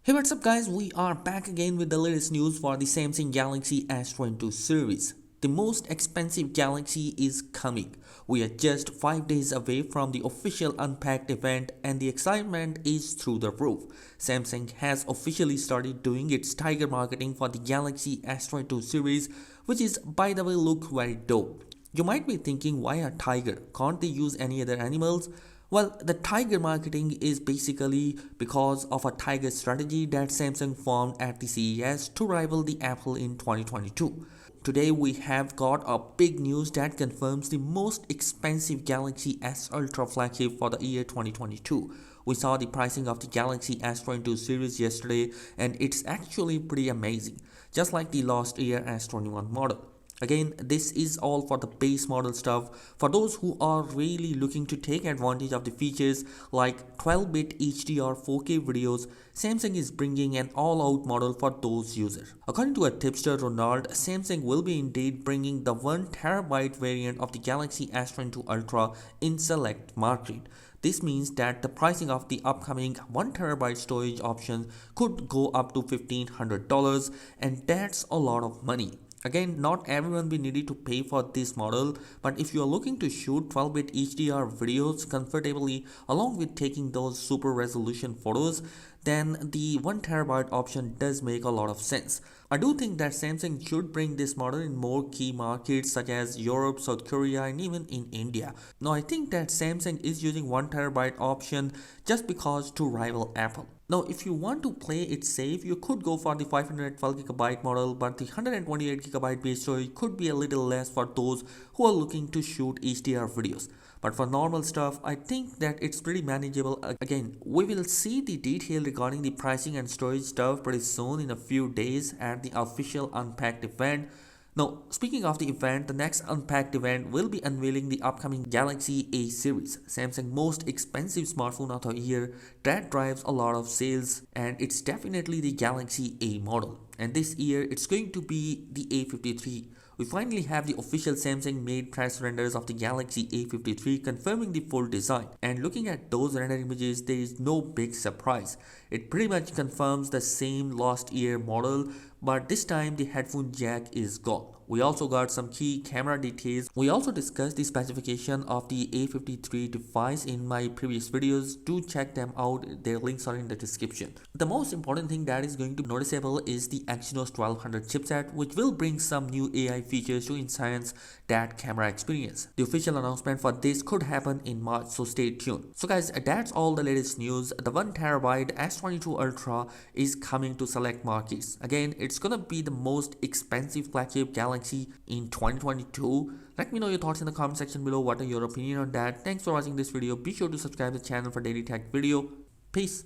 Hey, what's up guys, we are back again with the latest news for the Samsung Galaxy S22 series. The most expensive Galaxy is coming. We are just 5 days away from the official Unpacked event and the excitement is through the roof. Samsung has officially started doing its tiger marketing for the Galaxy S22 series, which is by the way look very dope. You might be thinking, why a tiger? Can't they use any other animals? Well, the tiger marketing is basically because of a tiger strategy that Samsung formed at the CES to rival the Apple in 2022. Today we have got a big news that confirms the most expensive Galaxy S Ultra flagship for the year 2022. We saw the pricing of the Galaxy S22 series yesterday and it's actually pretty amazing, just like the last year S21 model. Again, this is all for the base model stuff. For those who are really looking to take advantage of the features like 12-bit HDR 4K videos, Samsung is bringing an all-out model for those users. According to a tipster Ronald, Samsung will be indeed bringing the 1TB variant of the Galaxy S22 Ultra in select market. This means that the pricing of the upcoming 1TB storage option could go up to $1,500, and that's a lot of money. Again, not everyone will need to pay for this model, but if you are looking to shoot 12-bit HDR videos comfortably along with taking those super resolution photos, then the 1TB option does make a lot of sense. I do think that Samsung should bring this model in more key markets such as Europe, South Korea and even in India. Now I think that Samsung is using 1TB option just because to rival Apple. Now if you want to play it safe, you could go for the 512GB model, but the 128GB base storage could be a little less for those who are looking to shoot HDR videos. But for normal stuff, I think that it's pretty manageable. Again, we will see the detail regarding the pricing and storage stuff pretty soon in a few days at the official Unpacked event. Now, speaking of the event, the next Unpacked event will be unveiling the upcoming Galaxy A series, Samsung's most expensive smartphone of the year that drives a lot of sales, and it's definitely the Galaxy A model. And this year, it's going to be the A53. We finally have the official Samsung made press renders of the Galaxy A53 confirming the full design, and looking at those render images, there is no big surprise. It pretty much confirms the same last year model, but this time the headphone jack is gone. We also got some key camera details. We also discussed the specification of the A53 device in my previous videos. Do check them out, their links are in the description. The most important thing that is going to be noticeable is the Exynos 1200 chipset, which will bring some new AI features to enhance that camera experience. The official announcement for this could happen in March, so stay tuned. So guys, that's all the latest news. The 1TB S22 Ultra is coming to select markets. Again, it's gonna be the most expensive flagship Galaxy in 2022. Let me know your thoughts in the comment section below. What are your opinion on that? Thanks for watching this video. Be sure to subscribe to the channel for daily tech video. Peace.